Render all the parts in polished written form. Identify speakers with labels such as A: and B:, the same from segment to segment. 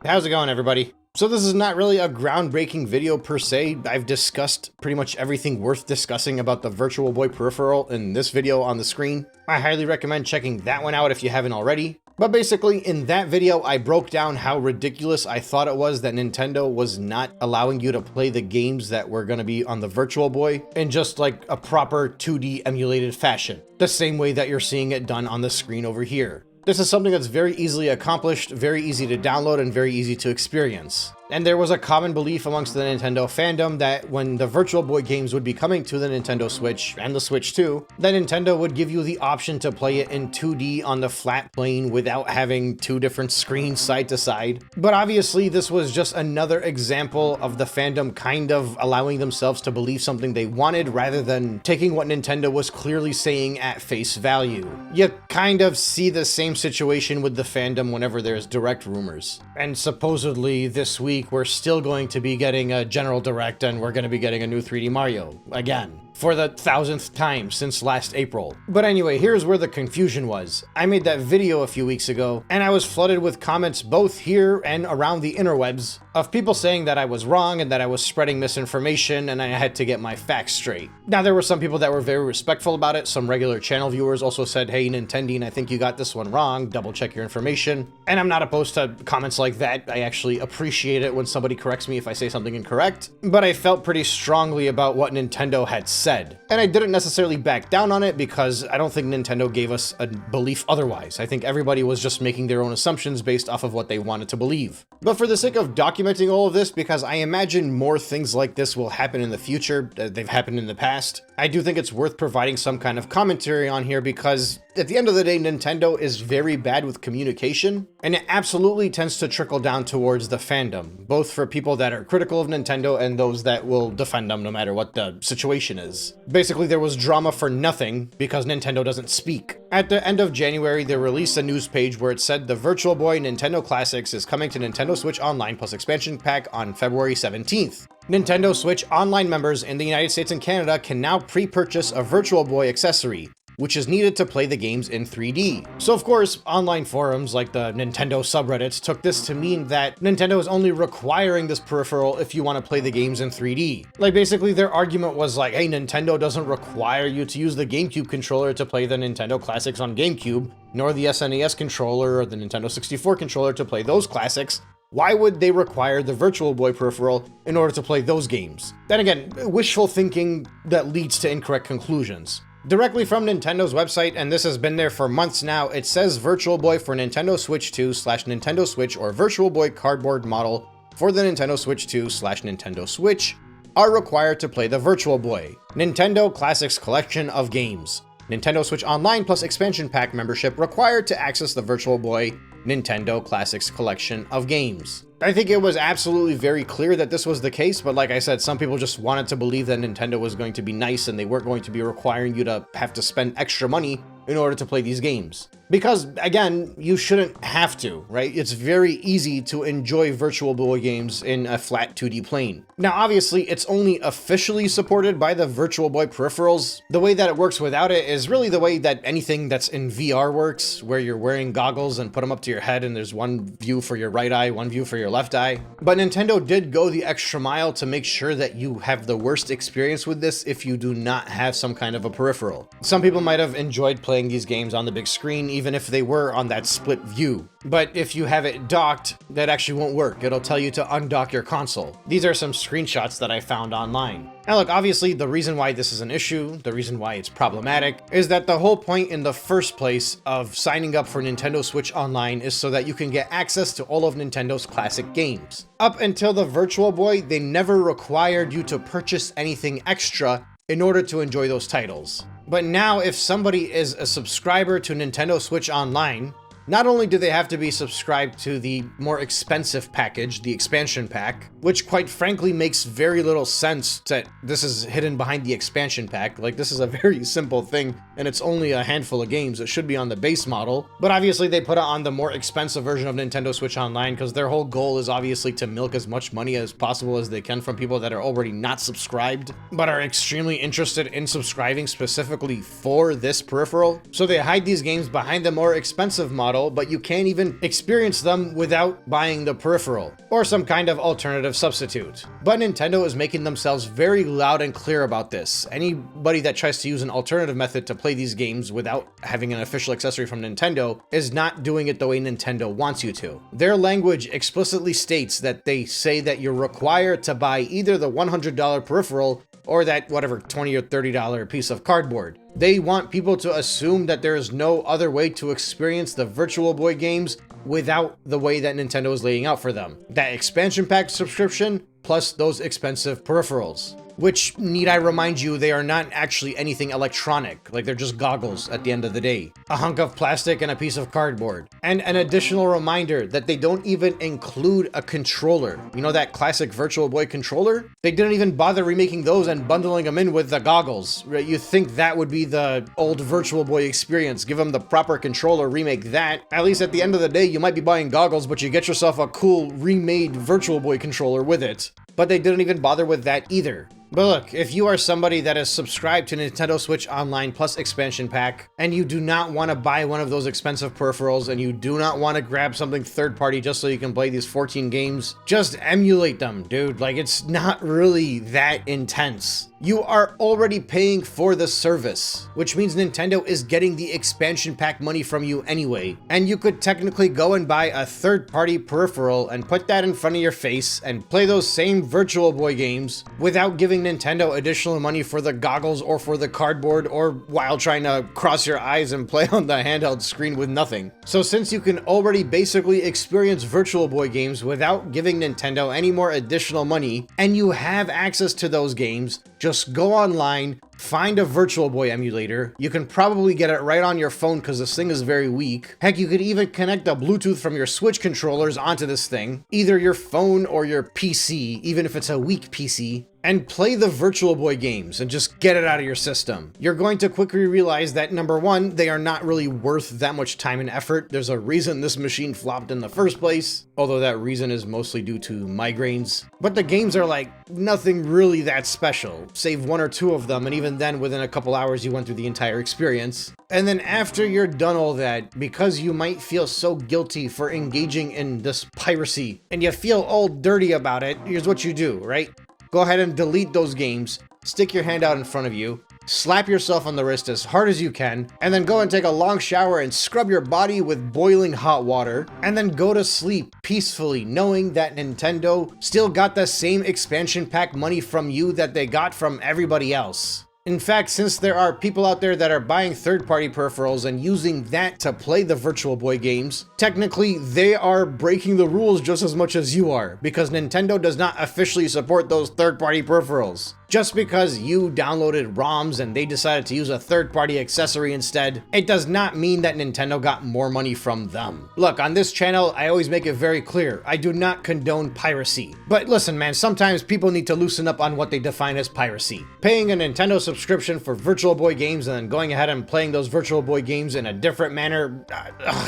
A: How's it going, everybody? So this is not really a groundbreaking video per se. I've discussed pretty much everything worth discussing about the Virtual Boy peripheral in this video on the screen. I highly recommend checking that one out if you haven't already. But basically, in that video, I broke down how ridiculous I thought it was that Nintendo was not allowing you to play the games that were going to be on the Virtual Boy in just like a proper 2D emulated fashion, the same way that you're seeing it done on the screen over here. This is something that's very easily accomplished, very easy to download, and very easy to experience. And there was a common belief amongst the Nintendo fandom that when the Virtual Boy games would be coming to the Nintendo Switch, and the Switch too, that Nintendo would give you the option to play it in 2D on the flat plane without having two different screens side to side. But obviously this was just another example of the fandom kind of allowing themselves to believe something they wanted rather than taking what Nintendo was clearly saying at face value. You kind of see the same situation with the fandom whenever there's direct rumors. And supposedly this week, we're still going to be getting a General Direct and we're going to be getting a new 3D Mario again. For the 1000th time since last April. But anyway, here's where the confusion was. I made that video a few weeks ago, and I was flooded with comments both here and around the interwebs of people saying that I was wrong and that I was spreading misinformation and I had to get my facts straight. Now, there were some people that were very respectful about it. Some regular channel viewers also said, hey, Nintendine, I think you got this one wrong. Double check your information. And I'm not opposed to comments like that. I actually appreciate it when somebody corrects me if I say something incorrect. But I felt pretty strongly about what Nintendo had said. And I didn't necessarily back down on it because I don't think Nintendo gave us a belief otherwise. I think everybody was just making their own assumptions based off of what they wanted to believe. But for the sake of documenting all of this, because I imagine more things like this will happen in the future, they've happened in the past, I do think it's worth providing some kind of commentary on here because at the end of the day, Nintendo is very bad with communication, and it absolutely tends to trickle down towards the fandom, both for people that are critical of Nintendo and those that will defend them no matter what the situation is. Basically, there was drama for nothing because Nintendo doesn't speak. At the end of January, they released a news page where it said the Virtual Boy Nintendo Classics is coming to Nintendo Switch Online plus expansion pack on February 17th. Nintendo Switch Online members in the United States and Canada can now pre-purchase a Virtual Boy accessory, which is needed to play the games in 3D. So of course, online forums like the Nintendo subreddits took this to mean that Nintendo is only requiring this peripheral if you want to play the games in 3D. Like basically their argument was like, hey, Nintendo doesn't require you to use the GameCube controller to play the Nintendo classics on GameCube, nor the SNES controller or the Nintendo 64 controller to play those classics. Why would they require the Virtual Boy peripheral in order to play those games? Then again, wishful thinking that leads to incorrect conclusions. Directly from Nintendo's website, and this has been there for months now, it says Virtual Boy for Nintendo Switch 2/Nintendo Switch or Virtual Boy cardboard model for the Nintendo Switch 2/Nintendo Switch are required to play the Virtual Boy Nintendo Classics collection of games. Nintendo Switch Online plus expansion pack membership required to access the Virtual Boy Nintendo Classics collection of games. I think it was absolutely very clear that this was the case, but like I said, some people just wanted to believe that Nintendo was going to be nice and they weren't going to be requiring you to have to spend extra money in order to play these games. Because, again, you shouldn't have to, right? It's very easy to enjoy Virtual Boy games in a flat 2D plane. Now, obviously, it's only officially supported by the Virtual Boy peripherals. The way that it works without it is really the way that anything that's in VR works, where you're wearing goggles and put them up to your head and there's one view for your right eye, one view for your left eye. But Nintendo did go the extra mile to make sure that you have the worst experience with this if you do not have some kind of a peripheral. Some people might have enjoyed playing these games on the big screen, even if they were on that split view. But if you have it docked, that actually won't work. It'll tell you to undock your console. These are some screenshots that I found online. Now look, obviously the reason why this is an issue, the reason why it's problematic, is that the whole point in the first place of signing up for Nintendo Switch Online is so that you can get access to all of Nintendo's classic games. Up until the Virtual Boy, they never required you to purchase anything extra in order to enjoy those titles. But now if somebody is a subscriber to Nintendo Switch Online, not only do they have to be subscribed to the more expensive package, the expansion pack, which quite frankly makes very little sense that this is hidden behind the expansion pack. Like, this is a very simple thing, and it's only a handful of games. It should be on the base model. But obviously they put it on the more expensive version of Nintendo Switch Online because their whole goal is obviously to milk as much money as possible as they can from people that are already not subscribed, but are extremely interested in subscribing specifically for this peripheral. So they hide these games behind the more expensive model model, but you can't even experience them without buying the peripheral, or some kind of alternative substitute. But Nintendo is making themselves very loud and clear about this. Anybody that tries to use an alternative method to play these games without having an official accessory from Nintendo is not doing it the way Nintendo wants you to. Their language explicitly states that they say that you're required to buy either the $100 peripheral or that whatever $20 or $30 piece of cardboard. They want people to assume that there is no other way to experience the Virtual Boy games without the way that Nintendo is laying out for them. That expansion pack subscription plus those expensive peripherals. Which, need I remind you, they are not actually anything electronic, like they're just goggles at the end of the day. A hunk of plastic and a piece of cardboard. And an additional reminder that they don't even include a controller. You know that classic Virtual Boy controller? They didn't even bother remaking those and bundling them in with the goggles. You think that would be the old Virtual Boy experience, give them the proper controller, remake that. At least at the end of the day, you might be buying goggles, but you get yourself a cool remade Virtual Boy controller with it. But they didn't even bother with that either. But look, if you are somebody that is subscribed to Nintendo Switch Online plus expansion pack, and you do not want to buy one of those expensive peripherals, and you do not want to grab something third party just so you can play these 14 games, just emulate them, dude. Like, it's not really that intense. You are already paying for the service, which means Nintendo is getting the expansion pack money from you anyway. And you could technically go and buy a third-party peripheral and put that in front of your face and play those same Virtual Boy games without giving Nintendo additional money for the goggles or for the cardboard, or while trying to cross your eyes and play on the handheld screen with nothing. So since you can already basically experience Virtual Boy games without giving Nintendo any more additional money, and you have access to those games, just go online, find a Virtual Boy emulator. You can probably get it right on your phone because this thing is very weak. Heck, you could even connect a Bluetooth from your Switch controllers onto this thing, either your phone or your PC, even if it's a weak PC, and play the Virtual Boy games and just get it out of your system. You're going to quickly realize that, number one, they are not really worth that much time and effort. There's a reason this machine flopped in the first place, although that reason is mostly due to migraines. But the games are like nothing really that special, save one or two of them, and even then within a couple hours you went through the entire experience. And then after you're done all that, because you might feel so guilty for engaging in this piracy, and you feel all dirty about it, here's what you do, right? Go ahead and delete those games, stick your hand out in front of you, slap yourself on the wrist as hard as you can, and then go and take a long shower and scrub your body with boiling hot water, and then go to sleep peacefully knowing that Nintendo still got the same expansion pack money from you that they got from everybody else. In fact, since there are people out there that are buying third-party peripherals and using that to play the Virtual Boy games, technically they are breaking the rules just as much as you are, because Nintendo does not officially support those third-party peripherals. Just because you downloaded ROMs and they decided to use a third-party accessory instead, it does not mean that Nintendo got more money from them. Look, on this channel, I always make it very clear, I do not condone piracy. But listen, man, sometimes people need to loosen up on what they define as piracy. Paying a Nintendo subscription for Virtual Boy games and then going ahead and playing those Virtual Boy games in a different manner,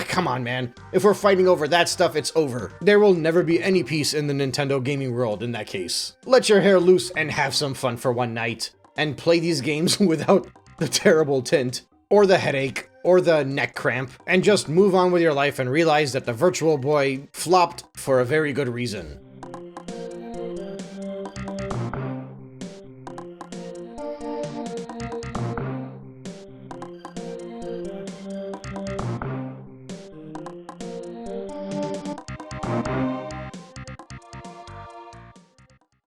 A: come on, man. If we're fighting over that stuff, it's over. There will never be any peace in the Nintendo gaming world in that case. Let your hair loose and have some fun for one night, and play these games without the terrible tint, or the headache, or the neck cramp, and just move on with your life and realize that the Virtual Boy flopped for a very good reason.